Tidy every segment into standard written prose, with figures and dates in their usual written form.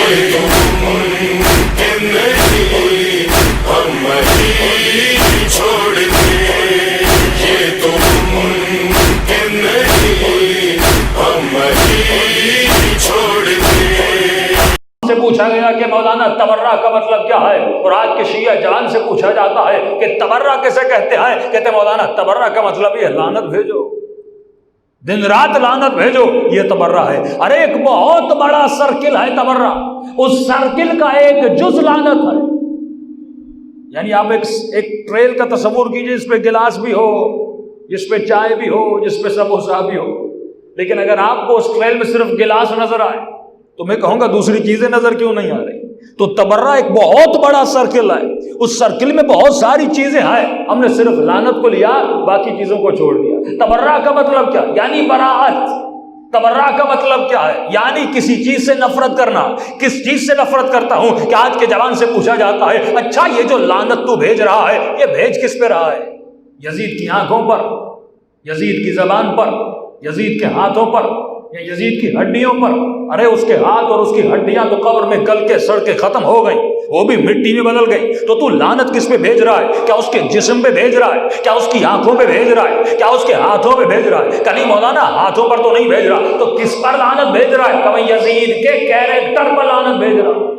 یہ تو ممکن نہیں ہم مدینے چھوڑ دیں، یہ تو ممکن نہیں ہم مدینے چھوڑ دیں۔ سے پوچھا گیا کہ مولانا تبرہ کا مطلب کیا ہے، اور آج کے شیعہ جان سے پوچھا جاتا ہے کہ تبرہ کیسے کہتے ہیں، کہتے ہیں مولانا تبرہ کا مطلب یہ لعنت بھیجو، دن رات لعنت بھیجو، یہ تبرہ ہے۔ ارے ایک بہت بڑا سرکل ہے تبرہ، اس سرکل کا ایک جز لعنت ہے۔ یعنی آپ ایک ٹریل کا تصور کیجئے، جس پہ گلاس بھی ہو، جس پہ چائے بھی ہو، جس پہ سموسہ بھی ہو، لیکن اگر آپ کو اس ٹریل میں صرف گلاس نظر آئے تو میں کہوں گا دوسری چیزیں نظر کیوں نہیں آ رہی؟ تو تبرہ ایک بہت بڑا سرکل ہے، اس سرکل میں بہت ساری چیزیں ہیں، ہم نے صرف لعنت کو لیا، باقی چیزوں کو چھوڑ دیا۔ تبرہ کا مطلب کیا؟ یعنی براءت۔ تبرہ کا مطلب کیا ہے؟ یعنی کسی چیز سے نفرت کرنا۔ کس چیز سے نفرت کرتا ہوں کہ آج کے جوان سے پوچھا جاتا ہے اچھا یہ جو لعنت تو بھیج رہا ہے یہ بھیج کس پہ رہا ہے؟ یزید کی آنکھوں پر، یزید کی زبان پر، یزید کے ہاتھوں پر، یا یزید کی ہڈیوں پر؟ ارے اس کے ہاتھ اور اس کی ہڈیاں تو قبر میں گل کے سڑ کے ختم ہو گئیں، وہ بھی مٹی میں بدل گئی، تو لعنت کس پہ بھیج رہا ہے؟ کیا اس کے جسم پہ بھیج رہا ہے؟ کیا اس کی آنکھوں پہ بھیج رہا ہے؟ کیا اس کے ہاتھوں پہ بھیج رہا ہے؟ کہ نہیں مولانا ہاتھوں پر تو نہیں بھیج رہا، تو کس پر لعنت بھیج رہا ہے؟ کہ میں یزید کے کیریکٹر پر لعنت بھیج رہا ہوں،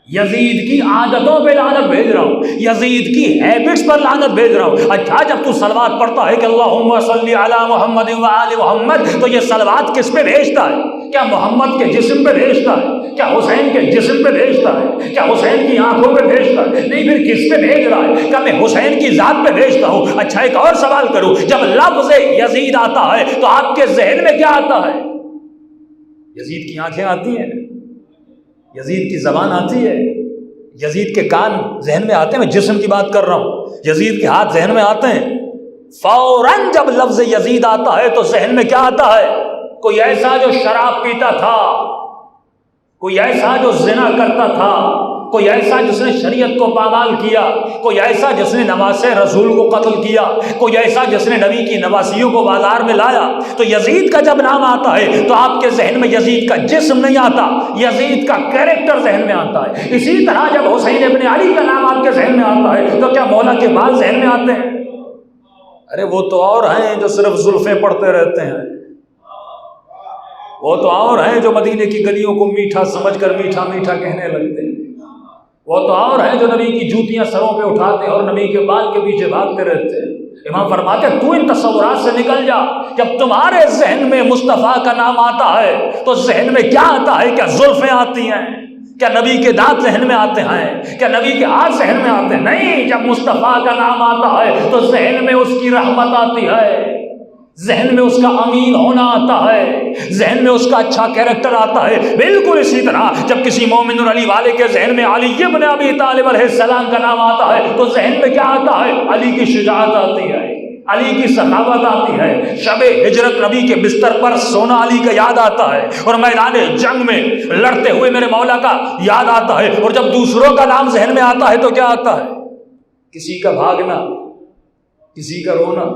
یزید کی عادتوں پہ لعنت بھیج رہا ہوں، یزید کی ہیبٹس پر لعنت بھیج رہا ہوں۔ اچھا جب تو صلوات پڑھتا ہے کہ اللہم صلی علی محمد و آل محمد، تو یہ صلوات کس پہ بھیجتا ہے؟ کیا محمد کے جسم پہ بھیجتا ہے؟ کیا حسین کے جسم پہ بھیجتا ہے؟ کیا حسین کی آنکھوں پہ بھیجتا ہے؟ نہیں، پھر کس پہ بھیج رہا ہے؟ کیا میں حسین کی ذات پہ بھیجتا ہوں؟ اچھا ایک اور سوال کروں، جب لفظ یزید آتا ہے تو آپ کے ذہن میں کیا آتا ہے؟ یزید کی آنکھیں آتی ہیں، یزید کی زبان آتی ہے، یزید کے کان ذہن میں آتے ہیں، میں جسم کی بات کر رہا ہوں، یزید کے ہاتھ ذہن میں آتے ہیں۔ فوراً جب لفظ یزید آتا ہے تو ذہن میں کیا آتا ہے؟ کوئی ایسا جو شراب پیتا تھا، کوئی ایسا جو زنا کرتا تھا، کوئی ایسا جس نے شریعت کو پامال کیا، کوئی ایسا جس نے نواسے رسول کو قتل کیا، کوئی ایسا جس نے نبی کی نواسیوں کو بازار میں لایا۔ تو یزید کا جب نام آتا ہے تو آپ کے ذہن میں یزید کا جسم نہیں آتا، یزید کا کیریکٹر ذہن میں آتا ہے۔ اسی طرح جب حسین ابن علی کا نام آپ کے ذہن میں آتا ہے تو کیا مولا کے بال ذہن میں آتے ہیں؟ ارے وہ تو اور ہیں جو صرف زلفیں پڑھتے رہتے ہیں، وہ تو اور ہیں جو مدینے کی گلیوں کو میٹھا سمجھ کر میٹھا میٹھا کہنے لگتے ہیں، وہ تو اور ہیں جو نبی کی جوتیاں سروں پہ اٹھاتے ہیں اور نبی کے بال کے پیچھے بھاگتے رہتے ہیں۔ امام فرماتے ہیں تو ان تصورات سے نکل جا، جب تمہارے ذہن میں مصطفیٰ کا نام آتا ہے تو ذہن میں کیا آتا ہے؟ کیا زلفیں آتی ہیں؟ کیا نبی کے دانت ذہن میں آتے ہیں؟ کیا نبی کے ہاتھ ذہن میں آتے ہیں؟ نہیں، جب مصطفیٰ کا نام آتا ہے تو ذہن میں اس کی رحمت آتی ہے، ذہن میں اس کا امین ہونا آتا ہے، ذہن میں اس کا اچھا کیریکٹر آتا ہے۔ بالکل اسی طرح جب کسی مومن اور علی والے کے ذہن میں علی ابن ابی طالب علیہ السلام کا نام آتا ہے تو ذہن میں کیا آتا ہے؟ علی کی شجاعت آتی ہے، علی کی سخاوت آتی ہے، شب ہجرت نبی کے بستر پر سونا علی کا یاد آتا ہے، اور میدان جنگ میں لڑتے ہوئے میرے مولا کا یاد آتا ہے۔ اور جب دوسروں کا نام ذہن میں آتا ہے تو کیا آتا ہے؟ کسی کا بھاگنا، کسی کا رونا،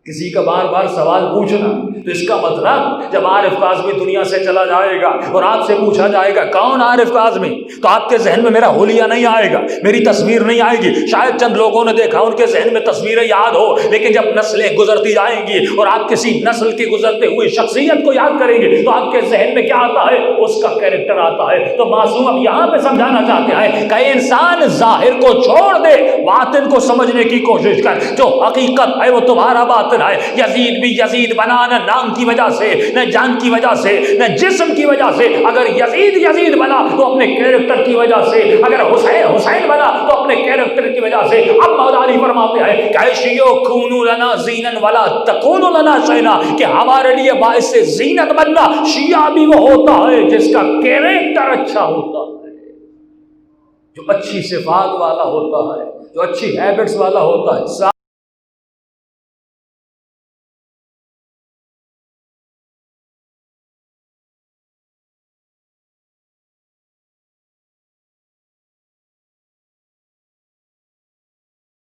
کسی کا بار بار سوال پوچھنا۔ تو اس کا مطلب جب عارف کاظمی دنیا سے چلا جائے گا اور آپ سے پوچھا جائے گا کون عارف کاظمی، تو آپ کے ذہن میں میرا حلیہ نہیں آئے گا، میری تصویر نہیں آئے گی۔ شاید چند لوگوں نے دیکھا ان کے ذہن میں تصویریں یاد ہو، لیکن جب نسلیں گزرتی جائیں گی اور آپ کسی نسل کی گزرتے ہوئی شخصیت کو یاد کریں گے تو آپ کے ذہن میں کیا آتا ہے؟ اس کا کیریکٹر آتا ہے۔ تو معصوم اب یہاں پہ سمجھانا چاہتے ہیں کہ انسان ظاہر کو چھوڑ دے، باطن کو سمجھنے کی کوشش کر، جو حقیقت ہے وہ تمہارا باطن ہے۔ یزید بھی یزید بنا نہ نام کی وجہ سے، نہ جان کی وجہ سے، نہ جسم کی وجہ سے۔ اگر یزید یزید بنا تو اپنے کیریکٹر کی وجہ سے، اگر حسین حسین بنا تو اپنے کیریکٹر کی وجہ سے۔ اب مولا علی فرماتے ہیں کہ شیعو کونوا لنا زینا ولا تکونوا لنا شینا، کہ ہمارے لیے باعث زینت بننا شیعہ بھی وہ ہوتا ہے جس کا کیریکٹر اچھا ہوتا ہے، جو اچھی صفات والا ہوتا ہے، جو اچھی ہیبٹس والا ہوتا ہے۔